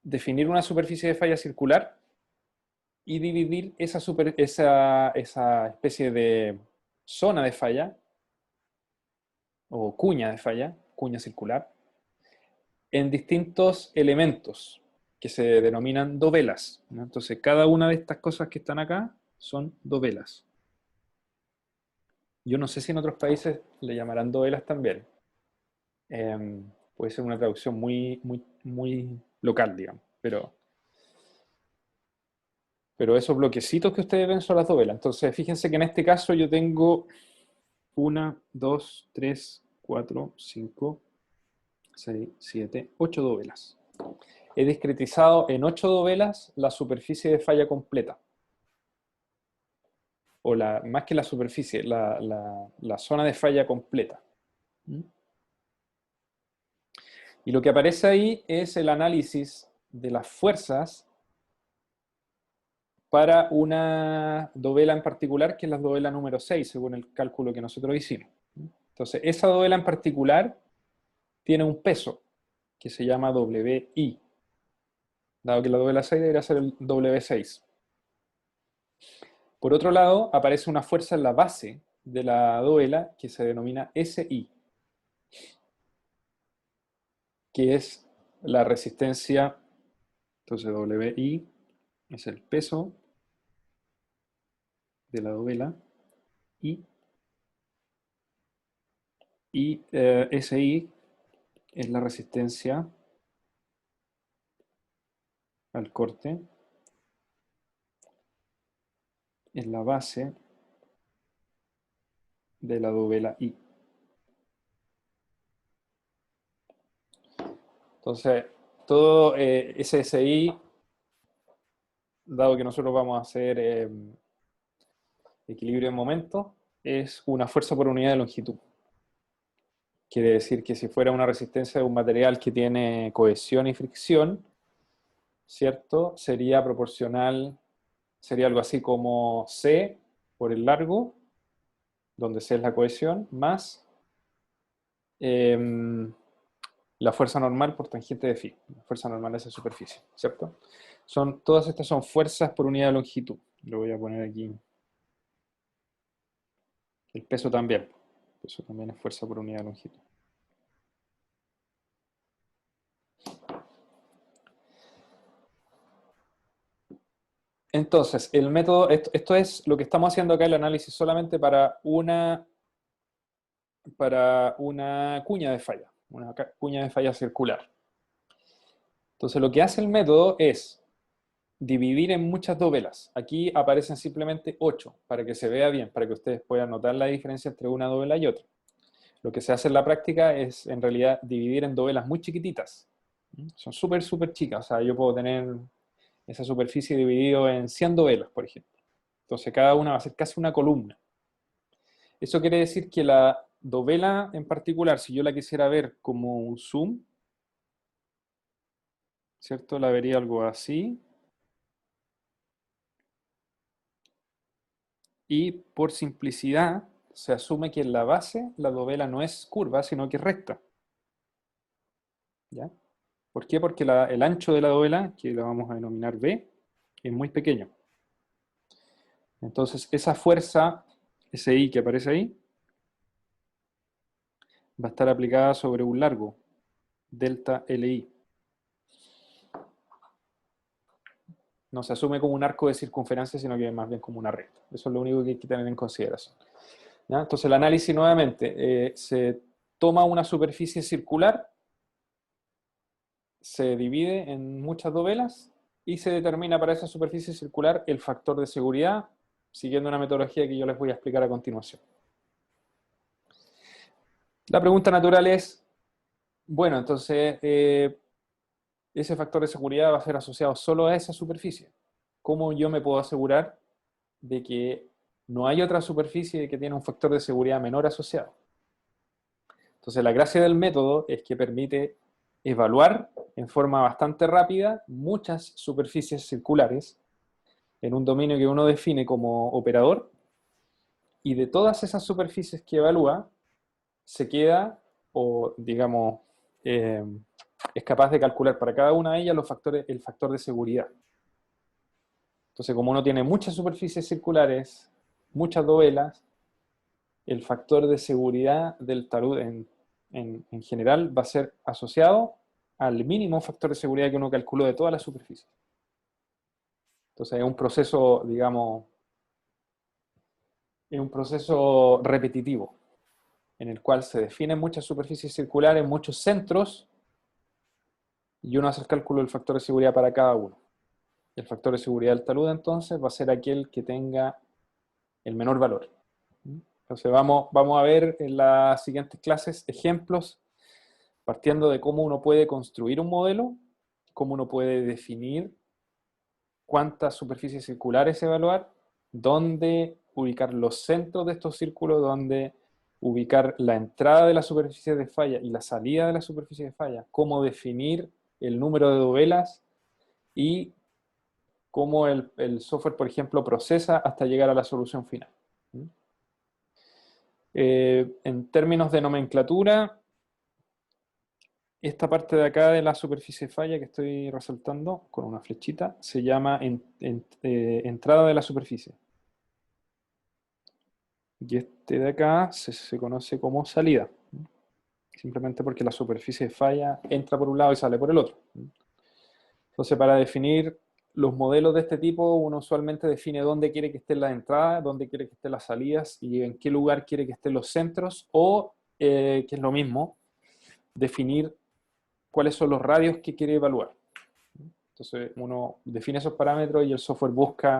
S1: definir una superficie de falla circular y dividir esa especie de zona de falla, o cuña de falla, cuña circular, en distintos elementos que se denominan dovelas, ¿no? Entonces, cada una de estas cosas que están acá son dovelas. Yo no sé si en otros países le llamarán dovelas también. Puede ser una traducción muy, muy, muy local, digamos, pero esos bloquecitos que ustedes ven son las dovelas. Entonces, fíjense que en este caso yo tengo 1, 2, 3, 4, 5, 6, 7, 8 dovelas. He discretizado en 8 dovelas la superficie de falla completa. o más que la superficie, la zona de falla completa. ¿Mm? Y lo que aparece ahí es el análisis de las fuerzas para una dovela en particular, que es la dovela número 6, según el cálculo que nosotros hicimos. Entonces, esa dovela en particular tiene un peso que se llama WI, dado que la dovela 6 debería ser el W6. Por otro lado, aparece una fuerza en la base de la dovela que se denomina SI, que es la resistencia. Entonces, WI es el peso de la dovela y SI es la resistencia al corte en la base de la dovela I. Entonces, todo ese SI, dado que nosotros vamos a hacer equilibrio en momentos, es una fuerza por unidad de longitud. Quiere decir que si fuera una resistencia de un material que tiene cohesión y fricción, ¿cierto? Sería proporcional, sería algo así como C por el largo, donde C es la cohesión, más la fuerza normal por tangente de phi, la fuerza normal de esa superficie, ¿cierto? Todas estas son fuerzas por unidad de longitud. Lo voy a poner aquí. El peso también. El peso también es fuerza por unidad de longitud. Entonces, el método, esto es lo que estamos haciendo acá, el análisis solamente para una cuña de falla, una cuña de falla circular. Entonces, lo que hace el método es dividir en muchas dovelas. Aquí aparecen simplemente 8, para que se vea bien, para que ustedes puedan notar la diferencia entre una dovela y otra. Lo que se hace en la práctica es, en realidad, dividir en dovelas muy chiquititas. Son súper, súper chicas. O sea, yo puedo tener esa superficie dividido en 100 dovelas, por ejemplo. Entonces, cada una va a ser casi una columna. Eso quiere decir que la dovela en particular, si yo la quisiera ver como un zoom, ¿cierto? La vería algo así. Y por simplicidad, se asume que en la base la dovela no es curva, sino que es recta. ¿Ya? ¿Por qué? Porque el ancho de la dovela, que la vamos a denominar B, es muy pequeño. Entonces, esa fuerza, ese I que aparece ahí, va a estar aplicada sobre un largo, delta LI. No se asume como un arco de circunferencia, sino que más bien como una recta. Eso es lo único que hay que tener en consideración. ¿Ya? Entonces, el análisis nuevamente, se toma una superficie circular, se divide en muchas dovelas y se determina para esa superficie circular el factor de seguridad, siguiendo una metodología que yo les voy a explicar a continuación. La pregunta natural es, bueno, entonces, ese factor de seguridad va a ser asociado solo a esa superficie. ¿Cómo yo me puedo asegurar de que no hay otra superficie que tiene un factor de seguridad menor asociado? Entonces, la gracia del método es que permite evaluar en forma bastante rápida muchas superficies circulares en un dominio que uno define como operador, y de todas esas superficies que evalúa, se queda, o digamos, es capaz de calcular para cada una de ellas el factor de seguridad. Entonces, como uno tiene muchas superficies circulares, muchas dovelas, el factor de seguridad del talud en general va a ser asociado al mínimo factor de seguridad que uno calculó de todas las superficies. Entonces, es un proceso, digamos, es un proceso repetitivo, en el cual se definen muchas superficies circulares, muchos centros, y uno hace el cálculo del factor de seguridad para cada uno. El factor de seguridad del talud, entonces, va a ser aquel que tenga el menor valor. Entonces vamos a ver en las siguientes clases ejemplos, partiendo de cómo uno puede construir un modelo, cómo uno puede definir cuántas superficies circulares evaluar, dónde ubicar los centros de estos círculos, donde ubicar la entrada de la superficie de falla y la salida de la superficie de falla, cómo definir el número de dovelas y cómo el software, por ejemplo, procesa hasta llegar a la solución final. En términos de nomenclatura, esta parte de acá de la superficie de falla que estoy resaltando con una flechita se llama entrada de la superficie. Y este de acá se conoce como salida. Simplemente porque la superficie de falla entra por un lado y sale por el otro. Entonces, para definir los modelos de este tipo, uno usualmente define dónde quiere que estén las entradas, dónde quiere que estén las salidas y en qué lugar quiere que estén los centros, o, que es lo mismo, definir cuáles son los radios que quiere evaluar. Entonces, uno define esos parámetros y el software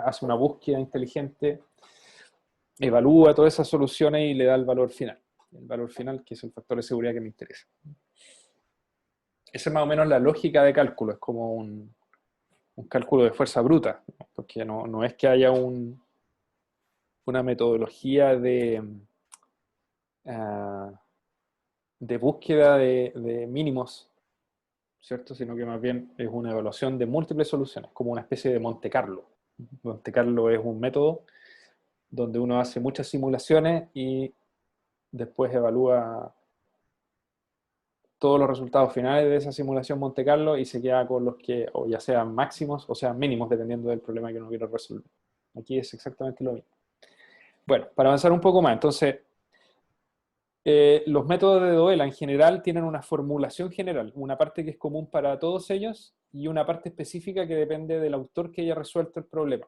S1: hace una búsqueda inteligente, evalúa todas esas soluciones y le da el valor final. El valor final, que es el factor de seguridad que me interesa. Esa es más o menos la lógica de cálculo, es como un cálculo de fuerza bruta, ¿no? Porque no es que haya una metodología de búsqueda de mínimos, ¿cierto? Sino que más bien es una evaluación de múltiples soluciones, como una especie de Monte Carlo. Monte Carlo es un método donde uno hace muchas simulaciones y después evalúa todos los resultados finales de esa simulación Monte Carlo y se queda con los que o ya sean máximos o sean mínimos, dependiendo del problema que uno quiera resolver. Aquí es exactamente lo mismo. Bueno, para avanzar un poco más, entonces, los métodos de Dovela en general tienen una formulación general, una parte que es común para todos ellos y una parte específica que depende del autor que haya resuelto el problema.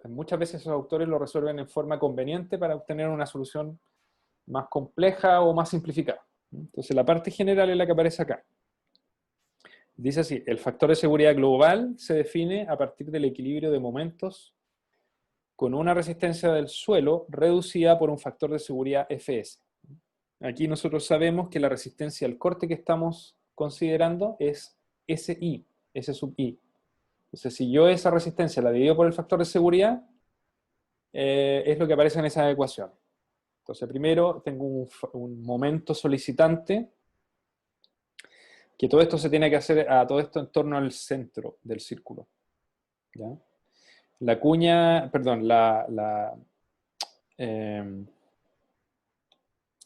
S1: Muchas veces esos autores lo resuelven en forma conveniente para obtener una solución más compleja o más simplificada. Entonces la parte general es la que aparece acá. Dice así: el factor de seguridad global se define a partir del equilibrio de momentos con una resistencia del suelo reducida por un factor de seguridad Fs. Aquí nosotros sabemos que la resistencia al corte que estamos considerando es SI, S sub I. Entonces, si yo esa resistencia la divido por el factor de seguridad, es lo que aparece en esa ecuación. Entonces, primero tengo un momento solicitante, que todo esto se tiene que hacer a todo esto en torno al centro del círculo. ¿Ya? La cuña, perdón, lo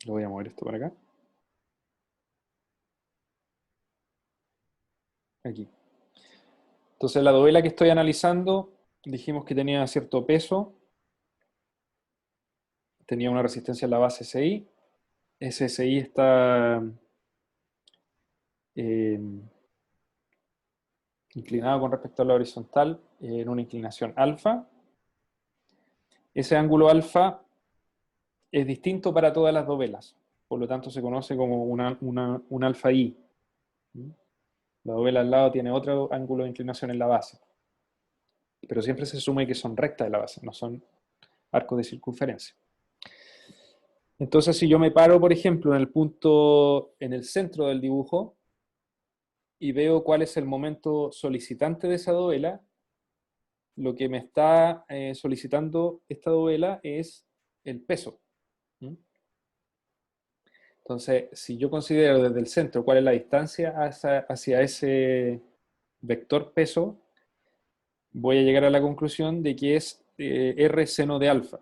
S1: voy a mover esto para acá. Aquí. Entonces la dovela que estoy analizando, dijimos que tenía cierto peso, tenía una resistencia en la base SI. Ese SI está inclinado con respecto a la horizontal en una inclinación alfa. Ese ángulo alfa es distinto para todas las dovelas, por lo tanto se conoce como un alfa I. La dovela al lado tiene otro ángulo de inclinación en la base, pero siempre se asume que son rectas de la base, no son arcos de circunferencia. Entonces, si yo me paro, por ejemplo, en el punto, en el centro del dibujo, y veo cuál es el momento solicitante de esa dovela, lo que me está solicitando esta dovela es el peso. Entonces, si yo considero desde el centro cuál es la distancia hacia ese vector peso, voy a llegar a la conclusión de que es R seno de alfa.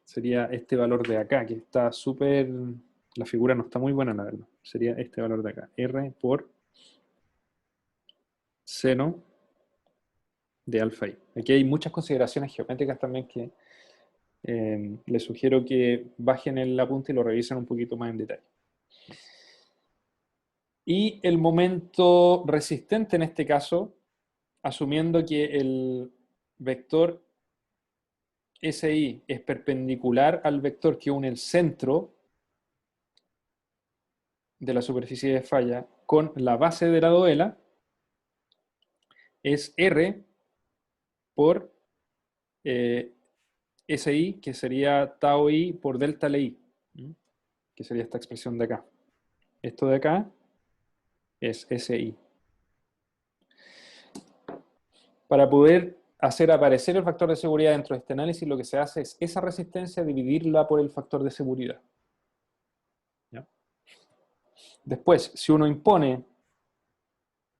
S1: Sería este valor de acá, que está súper... La figura no está muy buena, la verdad. Sería este valor de acá. R por seno de alfa i. Aquí hay muchas consideraciones geométricas también que les sugiero que bajen el apunte y lo revisen un poquito más en detalle. Y el momento resistente en este caso, asumiendo que el vector SI es perpendicular al vector que une el centro de la superficie de falla con la base de la dovela, es R por SI, que sería tau I por delta LI, que sería esta expresión de acá. Esto de acá es SI. Para poder hacer aparecer el factor de seguridad dentro de este análisis, lo que se hace es esa resistencia dividirla por el factor de seguridad. ¿Ya? Después, si uno impone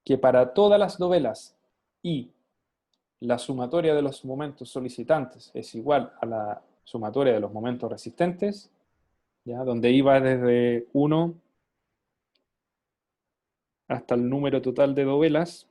S1: que para todas las dovelas I la sumatoria de los momentos solicitantes es igual a la sumatoria de los momentos resistentes, ¿ya? Donde I va desde 1 hasta el número total de dovelas,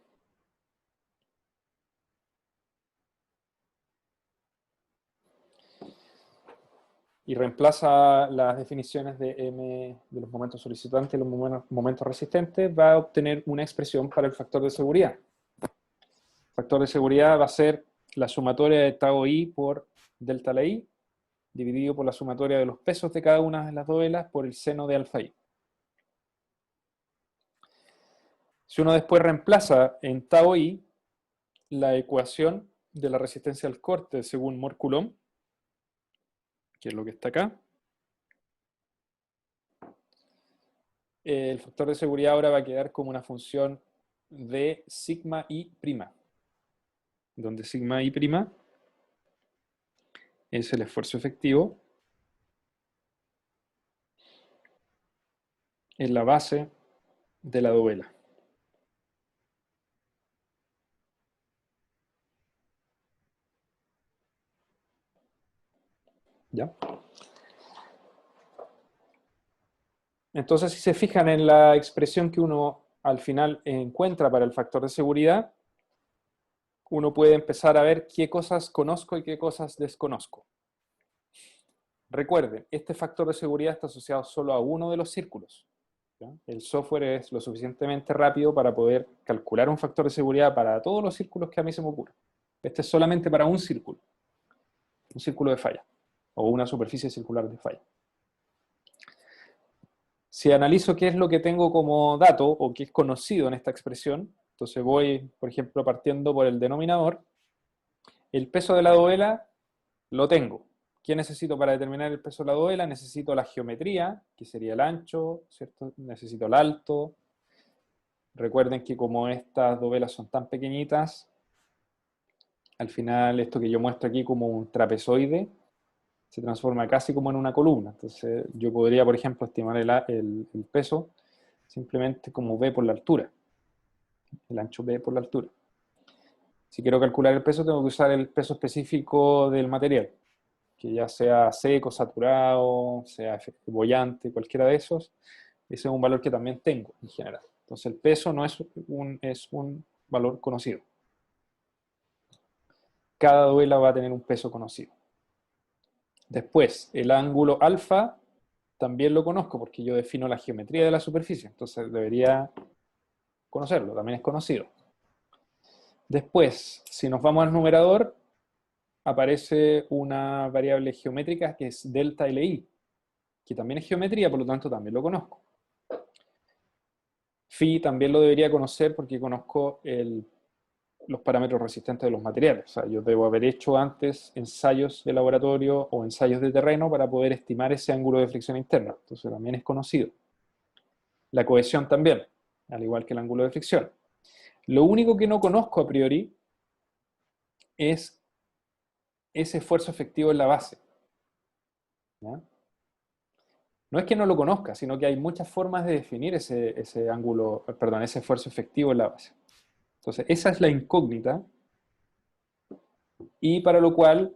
S1: y reemplaza las definiciones de M de los momentos solicitantes y los momentos resistentes, va a obtener una expresión para el factor de seguridad. El factor de seguridad va a ser la sumatoria de tau I por delta la I, dividido por la sumatoria de los pesos de cada una de las dovelas por el seno de alfa I. Si uno después reemplaza en tau I la ecuación de la resistencia al corte según Mohr-Coulomb, que es lo que está acá, el factor de seguridad ahora va a quedar como una función de sigma I', donde sigma I' es el esfuerzo efectivo en la base de la dovela. ¿Ya? Entonces, si se fijan en la expresión que uno al final encuentra para el factor de seguridad, uno puede empezar a ver qué cosas conozco y qué cosas desconozco. Recuerden, este factor de seguridad está asociado solo a uno de los círculos. ¿Ya? El software es lo suficientemente rápido para poder calcular un factor de seguridad para todos los círculos que a mí se me ocurran. Este es solamente para un círculo de falla, o una superficie circular de falla. Si analizo qué es lo que tengo como dato, o qué es conocido en esta expresión, entonces voy, por ejemplo, partiendo por el denominador, el peso de la dovela lo tengo. ¿Qué necesito para determinar el peso de la dovela? Necesito la geometría, que sería el ancho, ¿cierto? Necesito el alto. Recuerden que como estas dovelas son tan pequeñitas, al final esto que yo muestro aquí como un trapezoide se transforma casi como en una columna. Entonces yo podría, por ejemplo, estimar el peso simplemente como B por la altura. El ancho B por la altura. Si quiero calcular el peso, tengo que usar el peso específico del material, que ya sea seco, saturado, sea boyante, cualquiera de esos. Ese es un valor que también tengo en general. Entonces el peso no es un valor conocido. Cada dovela va a tener un peso conocido. Después, el ángulo alfa también lo conozco porque yo defino la geometría de la superficie. Entonces debería conocerlo, también es conocido. Después, si nos vamos al numerador, aparece una variable geométrica que es delta LI, que también es geometría, por lo tanto también lo conozco. Phi también lo debería conocer porque conozco los parámetros resistentes de los materiales. O sea, yo debo haber hecho antes ensayos de laboratorio o ensayos de terreno para poder estimar ese ángulo de fricción interna. Entonces también es conocido. La cohesión también, al igual que el ángulo de fricción. Lo único que no conozco a priori es ese esfuerzo efectivo en la base. ¿Ya? No es que no lo conozca, sino que hay muchas formas de definir ese esfuerzo efectivo en la base. Entonces, esa es la incógnita, y para lo cual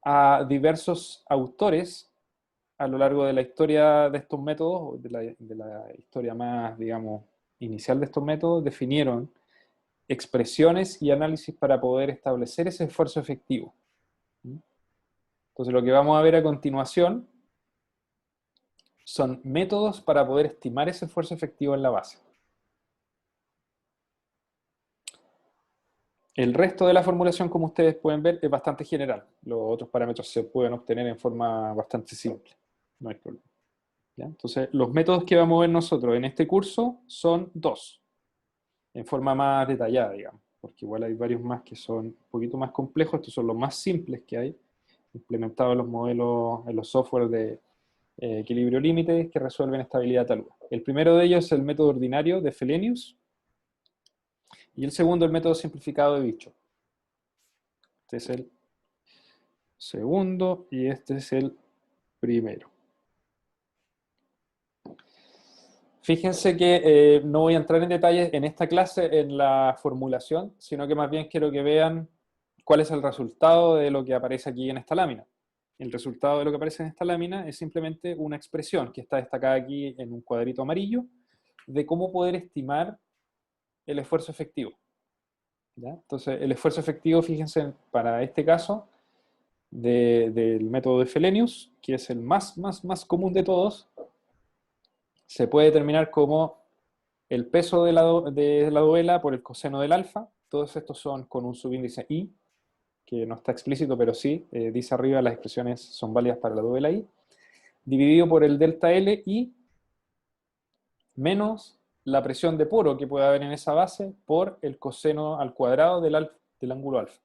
S1: a diversos autores a lo largo de la historia de estos métodos, de la historia más, digamos, inicial de estos métodos, definieron expresiones y análisis para poder establecer ese esfuerzo efectivo. Entonces lo que vamos a ver a continuación son métodos para poder estimar ese esfuerzo efectivo en la base. El resto de la formulación, como ustedes pueden ver, es bastante general. Los otros parámetros se pueden obtener en forma bastante simple. No hay problema. ¿Ya? Entonces, los métodos que vamos a ver nosotros en este curso son dos, en forma más detallada, digamos, porque igual hay varios más que son un poquito más complejos. Estos son los más simples que hay, implementados en los modelos, en los software de equilibrio límite que resuelven estabilidad talúa. El primero de ellos es el método ordinario de Fellenius, y el segundo el método simplificado de Bischoff. Este es el segundo y este es el primero. Fíjense que no voy a entrar en detalles en esta clase en la formulación, sino que más bien quiero que vean cuál es el resultado de lo que aparece aquí en esta lámina. El resultado de lo que aparece en esta lámina es simplemente una expresión que está destacada aquí en un cuadrito amarillo de cómo poder estimar el esfuerzo efectivo. ¿Ya? Entonces, el esfuerzo efectivo, fíjense, para este caso, del método de Fellenius, que es el más común de todos, se puede determinar como el peso de la dovela por el coseno del alfa. Todos estos son con un subíndice i, que no está explícito, pero sí, dice arriba las expresiones son válidas para la dovela i, dividido por el delta L y menos la presión de poro que puede haber en esa base por el coseno al cuadrado del ángulo alfa.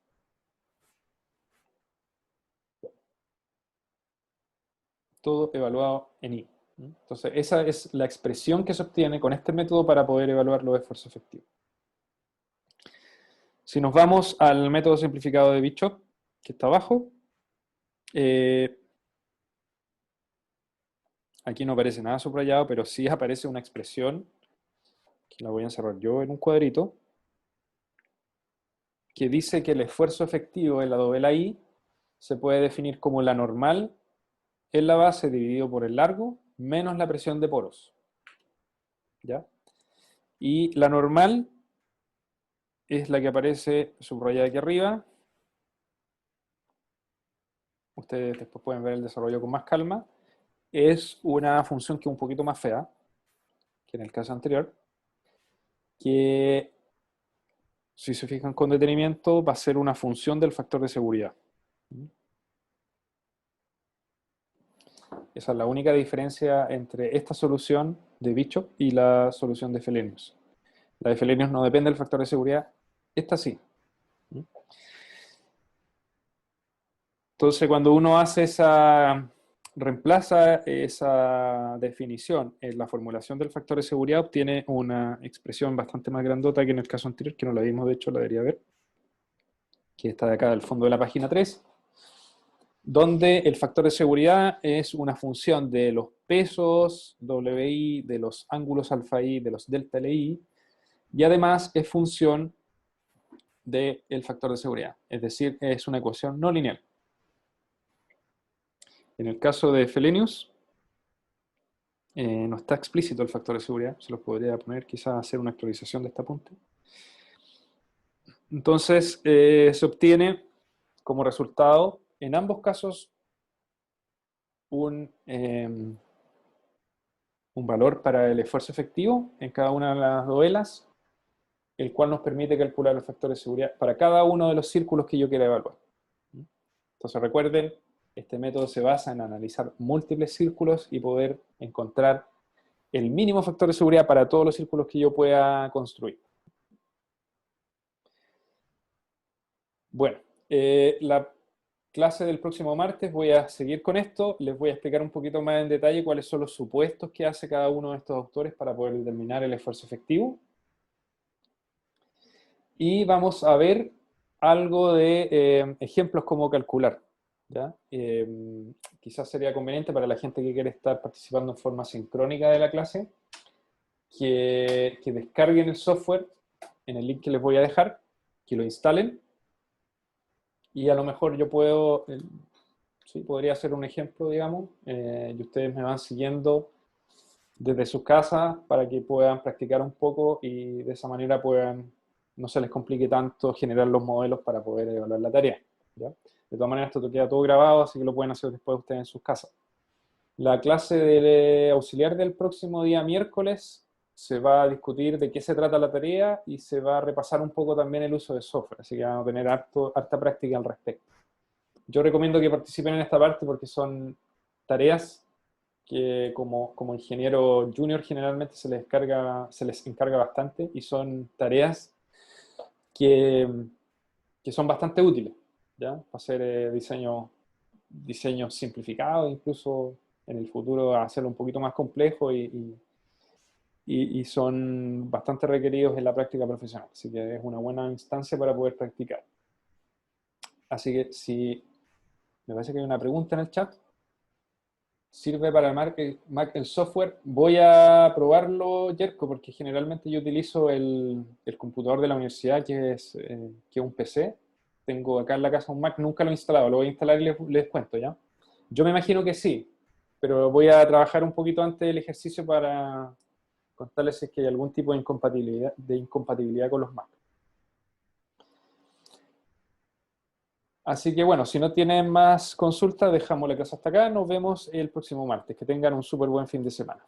S1: Todo evaluado en I. Entonces, esa es la expresión que se obtiene con este método para poder evaluar los esfuerzos efectivos. Si nos vamos al método simplificado de Bishop, que está abajo, aquí no aparece nada subrayado, pero sí aparece una expresión, que la voy a encerrar yo en un cuadrito, que dice que el esfuerzo efectivo de la dovela I se puede definir como la normal en la base dividido por el largo menos la presión de poros. ¿Ya? Y la normal es la que aparece subrayada aquí arriba. Ustedes después pueden ver el desarrollo con más calma. Es una función que es un poquito más fea que en el caso anterior, que si se fijan con detenimiento va a ser una función del factor de seguridad. Esa es la única diferencia entre esta solución de Bishop y la solución de Fellenius. La de Fellenius no depende del factor de seguridad, esta sí. Entonces, cuando uno hace reemplaza esa definición en la formulación del factor de seguridad, obtiene una expresión bastante más grandota que en el caso anterior, que no la vimos, de hecho la debería ver, que está de acá del fondo de la página 3, donde el factor de seguridad es una función de los pesos WI, de los ángulos alfa I, de los delta LI, y además es función del factor de seguridad, es decir, es una ecuación no lineal. En el caso de Fellenius, no está explícito el factor de seguridad, se los podría poner, quizás hacer una actualización de este apunte. Entonces, se obtiene como resultado, en ambos casos, un valor para el esfuerzo efectivo en cada una de las dovelas, el cual nos permite calcular el factor de seguridad para cada uno de los círculos que yo quiera evaluar. Entonces recuerden, este método se basa en analizar múltiples círculos y poder encontrar el mínimo factor de seguridad para todos los círculos que yo pueda construir. Bueno, la clase del próximo martes voy a seguir con esto, les voy a explicar un poquito más en detalle cuáles son los supuestos que hace cada uno de estos autores para poder determinar el esfuerzo efectivo. Y vamos a ver algo de ejemplos cómo calcular. ¿Ya? Quizás sería conveniente para la gente que quiere estar participando en forma sincrónica de la clase que descarguen el software en el link que les voy a dejar, que lo instalen, y a lo mejor yo puedo, sí, podría hacer un ejemplo, digamos, y ustedes me van siguiendo desde sus casas para que puedan practicar un poco y de esa manera puedan, no se les complique tanto generar los modelos para poder evaluar la tarea. ¿Ya? De todas maneras, esto queda todo grabado, así que lo pueden hacer después ustedes en sus casas. La clase de auxiliar del próximo día miércoles se va a discutir de qué se trata la tarea y se va a repasar un poco también el uso de software, así que vamos a tener harta práctica al respecto. Yo recomiendo que participen en esta parte porque son tareas que como ingeniero junior generalmente se les encarga bastante y son tareas que son bastante útiles, ¿ya? Para hacer diseño simplificado, incluso en el futuro hacerlo un poquito más complejo y son bastante requeridos en la práctica profesional, así que es una buena instancia para poder practicar. Así que si me parece que hay una pregunta en el chat. ¿Sirve para Mac el software? Voy a probarlo, Jerko, porque generalmente yo utilizo el computador de la universidad, que es un PC. Tengo acá en la casa un Mac, nunca lo he instalado, lo voy a instalar y les cuento, ¿ya? Yo me imagino que sí, pero voy a trabajar un poquito antes del ejercicio para contarles si es que hay algún tipo de incompatibilidad con los Mac. Así que bueno, si no tienen más consultas, dejamos la clase hasta acá. Nos vemos el próximo martes. Que tengan un súper buen fin de semana.